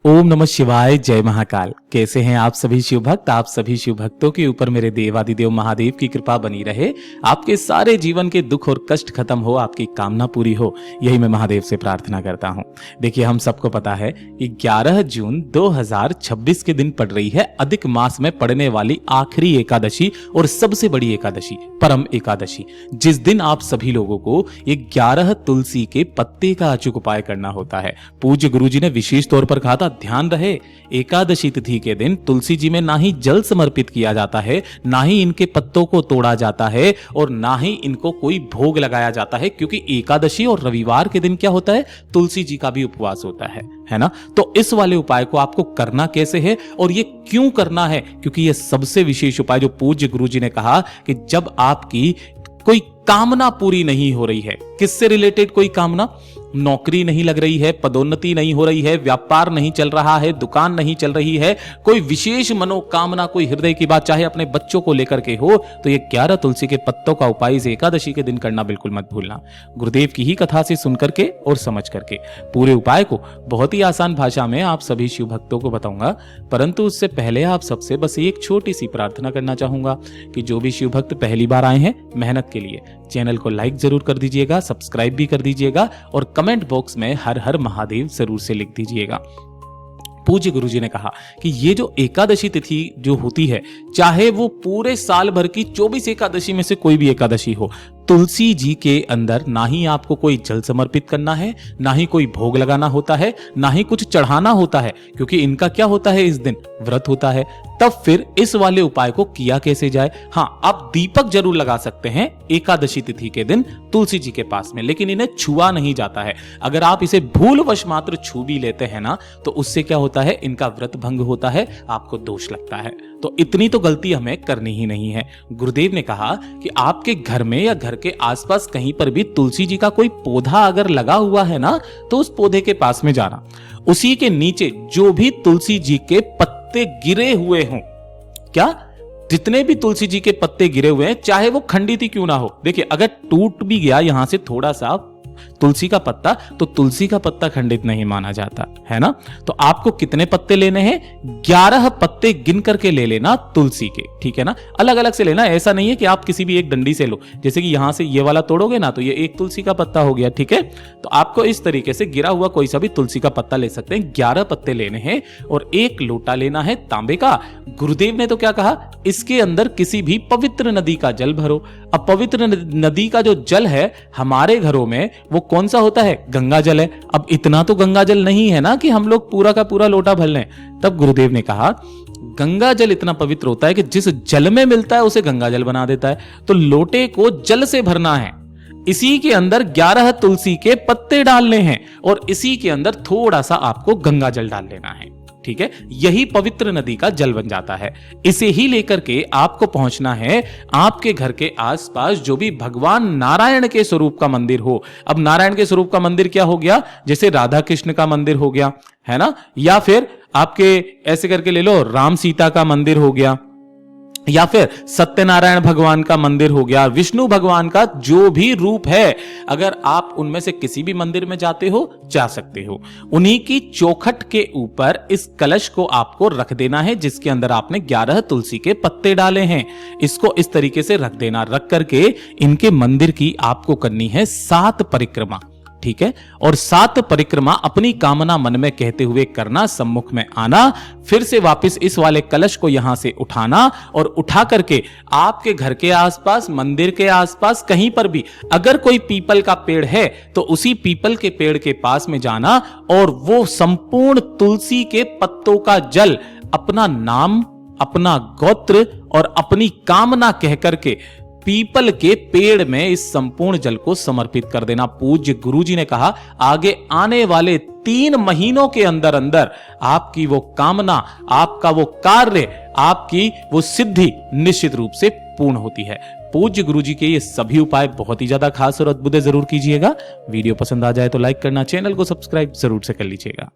ओम नमः शिवाय, जय महाकाल। कैसे हैं आप सभी शिव भक्त। आप सभी शिव भक्तों के ऊपर मेरे देवादिदेव महादेव की कृपा बनी रहे, आपके सारे जीवन के दुख और कष्ट खत्म हो, आपकी कामना पूरी हो, यही मैं महादेव से प्रार्थना करता हूं। देखिए, हम सबको पता है कि 11 जून 2026 के दिन पड़ रही है अधिक मास में पड़ने वाली आखिरी एकादशी और सबसे बड़ी एकादशी, परम एकादशी, जिस दिन आप सभी लोगों को 11 तुलसी के पत्ते का अचूक उपाय करना होता है। पूज्य गुरु जी ने विशेष तौर पर कहा था, ध्यान रहे, एकादशी तिथि के दिन तुलसी जी में ना ही जल समर्पित किया जाता है, ना ही इनके पत्तों को तोड़ा जाता है और ना ही इनको कोई भोग लगाया जाता है, क्योंकि एकादशी और रविवार के दिन क्या होता है, तुलसी जी का भी उपवास होता है ना। तो इस वाले उपाय को आपको करना कैसे है और ये क्यों करना है, क्योंकि ये सबसे विशेष उपाय जो पूज्य गुरु जी ने कहा कि जब आपकी कोई कामना पूरी नहीं हो रही है, किससे रिलेटेड कोई कामना, नौकरी नहीं लग रही है, पदोन्नति नहीं हो रही है, व्यापार नहीं चल रहा है, दुकान नहीं चल रही है, कोई विशेष मनोकामना, कोई हृदय की बात, चाहे अपने बच्चों को लेकर के हो, तो ये 11 तुलसी के पत्तों का उपाय इस एकादशी के दिन करना बिल्कुल मत भूलना। गुरुदेव की ही कथा से सुन करके और समझ करके पूरे उपाय को बहुत ही आसान भाषा में आप सभी शिव भक्तों को बताऊंगा, परंतु उससे पहले आप सबसे बस एक छोटी सी प्रार्थना करना चाहूंगा कि जो भी शिव भक्त पहली बार आए हैं, मेहनत के लिए चैनल को लाइक जरूर कर दीजिएगा, सब्सक्राइब भी कर दीजिएगा और कमेंट बॉक्स में हर हर महादेव जरूर से लिख दीजिएगा। पूज्य गुरु जी ने कहा कि ये जो एकादशी तिथि जो होती है, चाहे वो पूरे साल भर की 24 एकादशी में से कोई भी एकादशी हो, तुलसी जी के अंदर ना ही आपको कोई जल समर्पित करना है, ना ही कोई भोग लगाना होता है, ना ही कुछ चढ़ाना होता है, क्योंकि इनका क्या होता है, इस दिन व्रत होता है। तब फिर इस वाले उपाय को किया कैसे जाए। हाँ, आप दीपक जरूर लगा सकते हैं एकादशी तिथि के दिन तुलसी जी के पास में, लेकिन इन्हें छुआ नहीं जाता है। अगर आप इसे भूलवश मात्र छू भी लेते हैं ना, तो उससे क्या होता है, इनका व्रत भंग होता है, आपको दोष लगता है। तो इतनी तो गलती हमें करनी ही नहीं है। गुरुदेव ने कहा कि आपके घर में या घर के आसपास कहीं पर भी तुलसी जी का कोई पौधा अगर लगा हुआ है ना, तो उस पौधे के पास में जाना, उसी के नीचे जो भी तुलसी जी के पत्ते गिरे हुए हों, क्या जितने भी तुलसी जी के पत्ते गिरे हुए हैं, चाहे वो खंडित ही क्यों ना हो, देखिए अगर टूट भी गया यहां से थोड़ा सा तुलसी का पत्ता, तो तुलसी का पत्ता खंडित नहीं माना जाता है ना। तो आपको कितने पत्ते लेने हैं, 11 पत्ते गिन करके ले लेना तुलसी के, ठीक है ना। अलग अलग से लेना, ऐसा नहीं है कि आप किसी भी एक डंडी से लो, जैसे कि यहां से ये वाला तोड़ोगे ना, तो ये एक तुलसी का पत्ता हो गया, ठीक है। तो आपको इस तरीके से गिरा हुआ कोई सा भी तुलसी का पत्ता ले सकते हैं। 11 पत्ते लेने हैं और एक लोटा लेना है तांबे का। गुरुदेव ने तो क्या कहा, इसके अंदर किसी भी पवित्र नदी का जल भरो। अब पवित्र नदी का जो जल है हमारे घरों में, वो कौन सा होता है, गंगा जल है। अब इतना तो गंगा जल नहीं है ना कि हम लोग पूरा का पूरा लोटा भर लें। तब गुरुदेव ने कहा, गंगा जल इतना पवित्र होता है कि जिस जल में मिलता है उसे गंगा जल बना देता है। तो लोटे को जल से भरना है, इसी के अंदर 11 तुलसी के पत्ते डालने हैं और इसी के अंदर थोड़ा सा आपको गंगा जल डाल लेना है, ठीक है। यही पवित्र नदी का जल बन जाता है। इसे ही लेकर के आपको पहुंचना है आपके घर के आसपास जो भी भगवान नारायण के स्वरूप का मंदिर हो। अब नारायण के स्वरूप का मंदिर क्या हो गया, जैसे राधा कृष्ण का मंदिर हो गया, है ना, या फिर आपके ऐसे करके ले लो राम सीता का मंदिर हो गया, या फिर सत्यनारायण भगवान का मंदिर हो गया, विष्णु भगवान का जो भी रूप है, अगर आप उनमें से किसी भी मंदिर में जाते हो, जा सकते हो। उन्हीं की चौखट के ऊपर इस कलश को आपको रख देना है, जिसके अंदर आपने 11 तुलसी के पत्ते डाले हैं। इसको इस तरीके से रख देना, रख करके इनके मंदिर की आपको करनी है 7 परिक्रमा, ठीक है। और 7 परिक्रमा अपनी कामना मन में कहते हुए करना, सम्मुख में आना, फिर से वापस इस वाले कलश को यहां से उठाना और उठा करके आपके घर के आसपास, मंदिर के आसपास कहीं पर भी अगर कोई पीपल का पेड़ है, तो उसी पीपल के पेड़ के पास में जाना और वो संपूर्ण तुलसी के पत्तों का जल अपना नाम, अपना गोत्र और अपनी कामना कह करके पीपल के पेड़ में इस संपूर्ण जल को समर्पित कर देना। पूज्य गुरु जी ने कहा, आगे आने वाले 3 महीनों के अंदर अंदर आपकी वो कामना, आपका वो कार्य, आपकी वो सिद्धि निश्चित रूप से पूर्ण होती है। पूज्य गुरु जी के ये सभी उपाय बहुत ही ज्यादा खास और अद्भुत जरूर कीजिएगा। वीडियो पसंद आ जाए तो लाइक करना, चैनल को सब्सक्राइब जरूर से कर लीजिएगा।